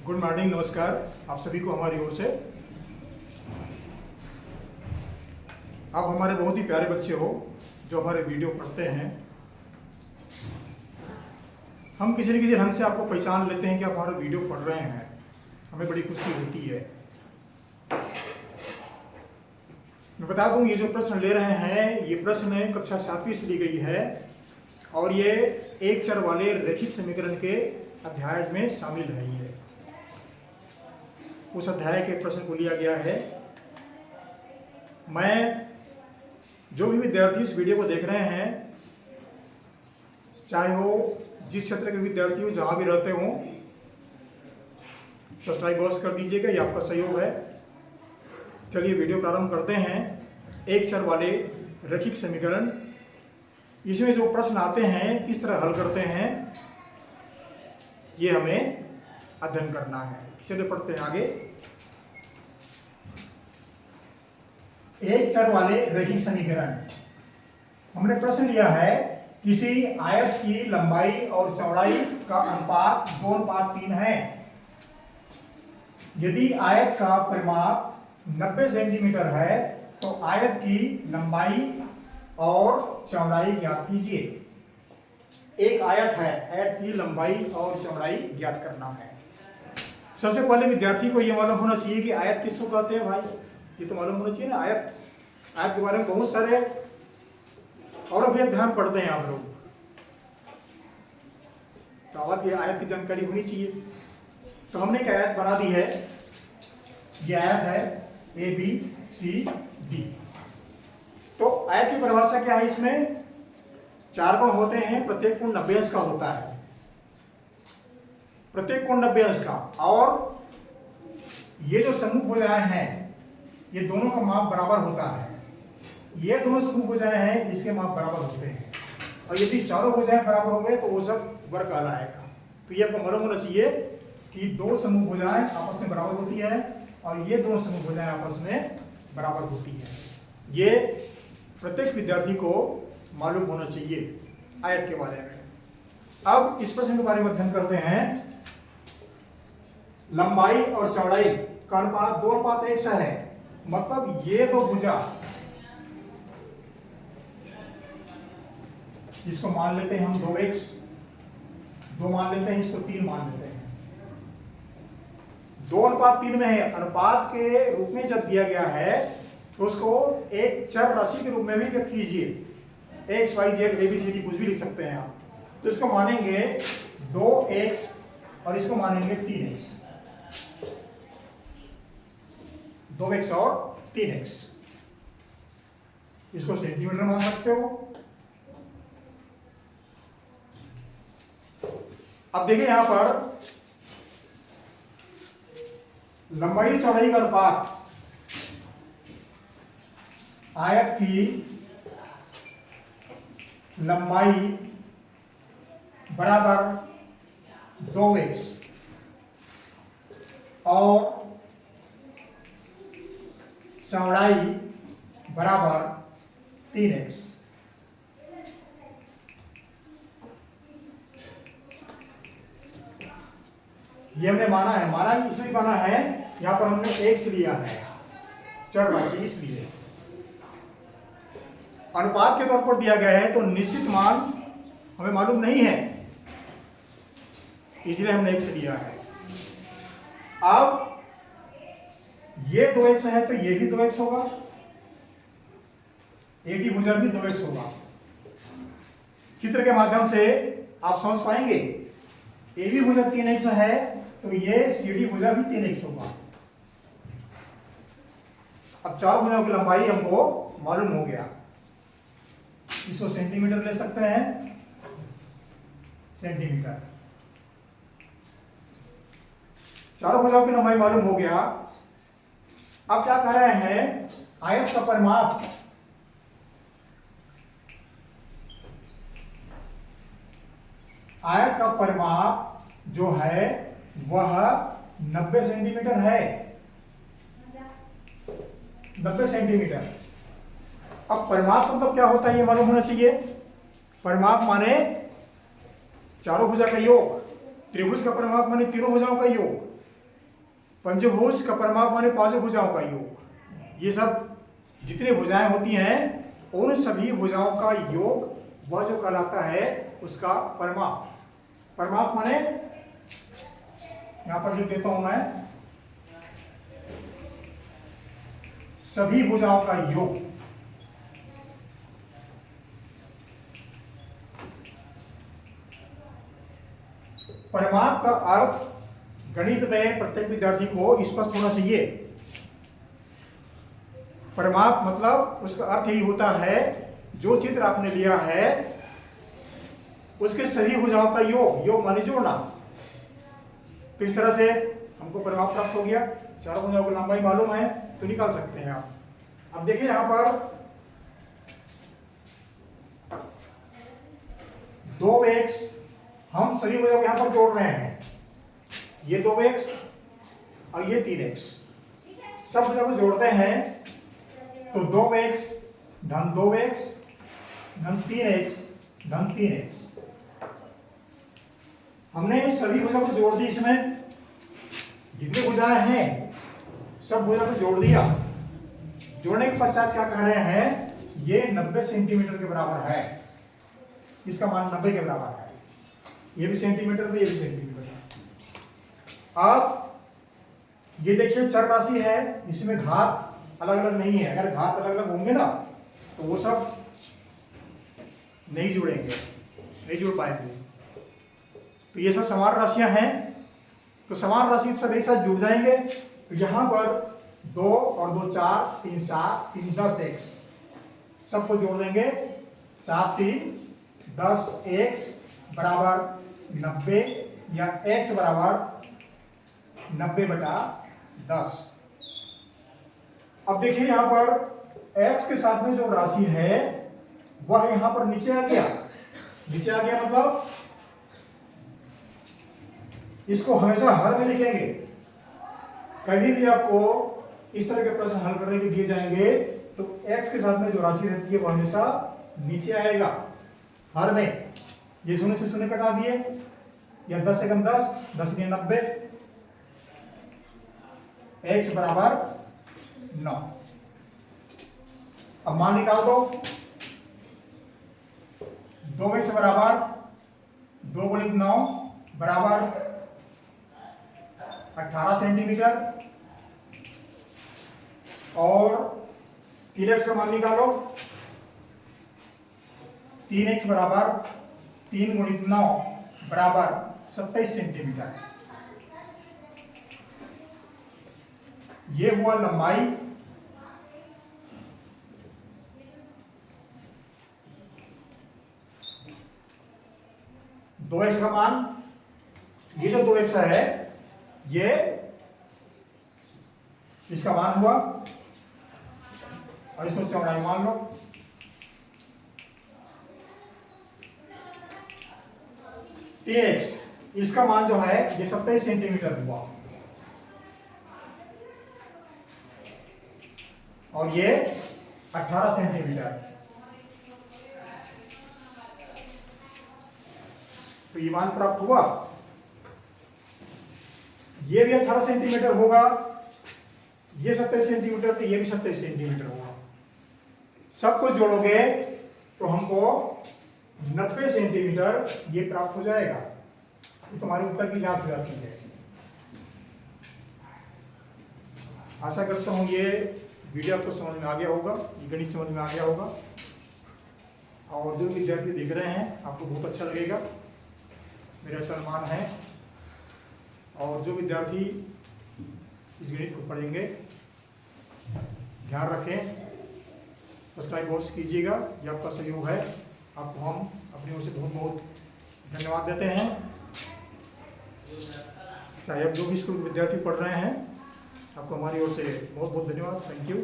Good morning, नमस्कार आप सभी को हमारी ओर से। आप हमारे बहुत ही प्यारे बच्चे हो जो हमारे वीडियो पढ़ते हैं। हम किसी न किसी ढंग से आपको पहचान लेते हैं कि आप हमारा वीडियो पढ़ रहे हैं, हमें बड़ी खुशी होती है। मैं बता दूं, ये जो प्रश्न ले रहे हैं ये प्रश्न कक्षा 7वीं से ली गई है और ये एक चर वाले रैखिक समीकरण के अध्याय में शामिल है। ये उस अध्याय के प्रश्न को लिया गया है। मैं जो भी विद्यार्थी इस वीडियो को देख रहे हैं, चाहे वो जिस क्षेत्र के विद्यार्थी हो, जहां भी रहते हो, सब्सक्राइब अवश्य कर दीजिएगा, ये आपका सहयोग है। चलिए वीडियो प्रारंभ करते हैं। एक चर वाले रैखिक समीकरण, इसमें जो प्रश्न आते हैं किस तरह हल करते हैं ये हमें अध्ययन करना है। चलिए पढ़ते हैं आगे। एक चर वाले रैखिक समीकरण, हमने प्रश्न लिया है किसी आयत की लंबाई और चौड़ाई का अनुपात 2:3 है। यदि आयत का परिमाप 90 सेंटीमीटर है तो आयत की लंबाई और चौड़ाई ज्ञात कीजिए। एक आयत है, आयत की लंबाई और चौड़ाई ज्ञात करना है। सबसे पहले विद्यार्थी को यह मालूम होना चाहिए कि आयत किसको कहते हैं। भाई ये तो मालूम होना चाहिए ना। आयत के बारे में बहुत सारे और अभी ध्यान पढ़ते हैं आप लोग, तो आपकी आयत की जानकारी होनी चाहिए। तो हमने एक आयत बना दी है, ये आयत है ABCD। तो आयत की परिभाषा क्या है? इसमें 4 कोण होते हैं, प्रत्येक कोण 90 अंश का होता है, प्रत्येक कोण 90 अंश का। और ये जो समूह भुजाएं हैं ये दोनों का माप बराबर होता है। ये दोनों समूह भुजाएं हैं, इसके माप बराबर होते हैं। और यदि चारों भुजाएं बराबर हो गए तो वो सब वर्ग कहलाएगा। तो ये आपको मालूम होना चाहिए कि दो समूह भुजाएं आपस में बराबर होती है और ये दोनों समूह भुजाएं आपस में बराबर होती है। ये प्रत्येक विद्यार्थी को मालूम होना चाहिए आयत के बारे में। अब इस प्रश्न के बारे में अध्ययन करते हैं। लंबाई और चौड़ाई का अनुपात 2:1 सा है, मतलब ये दो भुजा, इसको मान लेते हैं हम 2x, 2 मान लेते हैं, इसको 3 मान लेते हैं। 2:3 में है। अनुपात के रूप में जब दिया गया है तो उसको एक चर राशि के रूप में भी व्यक्त कीजिए। x, y, z, ABCD कुछ भी लिख सकते हैं आप। तो इसको मानेंगे 2x और इसको मानेंगे 3x, 2x और 3x। इसको सेंटीमीटर मान सकते हो। अब देखिए यहां पर लंबाई चौड़ाई का अनुपात, आयत की लंबाई बराबर 2x और चौड़ाई बराबर 3x। ये हमने माना है, माना इसलिए माना है, यहां पर हमने x लिया है चर राशि, इसलिए अनुपात के तौर पर दिया गया है तो निश्चित मान हमें मालूम नहीं है, इसलिए हमने x लिया है। अब ये 2x है तो ये भी 2x होगा, AD भुजा भी 2x होगा। चित्र के माध्यम से आप समझ पाएंगे। AB भुजा 3x है तो ये CD भुजा भी 3x होगा। अब चारों भुजाओं की लंबाई हमको मालूम हो गया। इसको सेंटीमीटर ले सकते हैं, सेंटीमीटर। चारों भुजाओं की लंबाई मालूम हो गया। अब क्या कह रहे हैं? आयत का परिमाप, आयत का परिमाप जो है वह 90 सेंटीमीटर है, 90 सेंटीमीटर। अब परिमाप मतलब क्या होता है ये मालूम होना चाहिए। परिमाप माने चारों भुजा का योग, त्रिभुज का परिमाप माने तीनों भुजाओं का योग। पंचभुज का परिमाप माने पांचों भुजाओं का योग। ये सब जितने भुजाएं होती हैं उन सभी भुजाओं का योग वह जो कहलाता है उसका परिमाप। परिमाप माने यहां पर लिख देता हूं मैं, सभी भुजाओं का योग। परिमाप का अर्थ गणित में प्रत्येक विद्यार्थी को स्पष्ट होना चाहिए। परिमाप मतलब उसका अर्थ यही होता है जो चित्र आपने लिया है उसके सभी भुजाओं का योग, योग माने जोड़ना। तो इस तरह से हमको परिमाप प्राप्त हो गया। चारों भुजाओं की लंबाई मालूम है तो निकाल सकते हैं आप। अब देखिए यहां पर 2x हम सभी भुजाओं को यहां पर जोड़ रहे हैं। ये 2x और ये 3x सब भुजाओं को जोड़ते हैं तो 2x धन 2x धन 3x धन 3x। हमने सभी भुजाओं को जोड़ दी। इसमें जितनी भुजाएं हैं सब भुजाओं को जोड़ दिया। जोड़ने के पश्चात क्या कह रहे हैं, ये 90 सेंटीमीटर के बराबर है। इसका मान 90 के बराबर है। ये भी सेंटीमीटर में, ये भी सेंटीमीटर है। अब ये देखिए चर राशि है, इसमें घात अलग अलग नहीं है। अगर घात अलग अलग होंगे ना तो वो सब नहीं जुड़ेंगे, नहीं जुड़ पाएंगे। तो ये सब समान राशियां हैं तो समान राशि सब एक साथ जुड़ जाएंगे। तो यहां पर 2 और 2 4, 3 7, 3 10 x सबको जोड़ देंगे। 7 3 10 x बराबर 90 या x बराबर 90/10। अब देखिए यहां पर x के साथ में जो राशि है वह यहां पर नीचे आ गया। नीचे आ गया मतलब इसको हमेशा हर में लिखेंगे। कभी भी आपको इस तरह के प्रश्न हल करने के दिए जाएंगे तो x के साथ में जो राशि रहती है वह हमेशा नीचे आएगा हर में। ये 0 से 0 कटा दिए या 10 से 10, 10 ने 90, x बराबर 9। अब मान निकाल दो। 2x बराबर 2 गुणित 9 बराबर 18 सेंटीमीटर और 3x का मान निकालो। 3x बराबर 3 गुणित 9 बराबर 27 सेंटीमीटर। ये हुआ लंबाई। दो एक्स का मान, ये जो 2x है ये इसका मान हुआ और इसको चौड़ाई मान लो। x इसका मान जो है ये 27 सेंटीमीटर हुआ और ये 18 सेंटीमीटर। तो ये मान प्राप्त हुआ। ये भी 18 सेंटीमीटर होगा, ये 27 सेंटीमीटर, तो ये भी 27 सेंटीमीटर होगा। सबको जोड़ोगे तो हमको 90 सेंटीमीटर ये प्राप्त हो जाएगा। ये तुम्हारे उत्तर की जांच हो जाती है। आशा करता हूं ये वीडियो आपको समझ में आ गया होगा, ये गणित समझ में आ गया होगा और जो विद्यार्थी देख रहे हैं आपको बहुत अच्छा लगेगा, मेरा सम्मान है। और जो विद्यार्थी इस गणित को पढ़ेंगे ध्यान रखें, सब्सक्राइब अवश्य कीजिएगा। ये आपका सहयोग है, आपको हम अपनी ओर से बहुत बहुत धन्यवाद देते हैं। चाहे आप जो भी स्कूल विद्यार्थी पढ़ रहे हैं, आपको हमारी ओर से बहुत बहुत धन्यवाद। Thank you.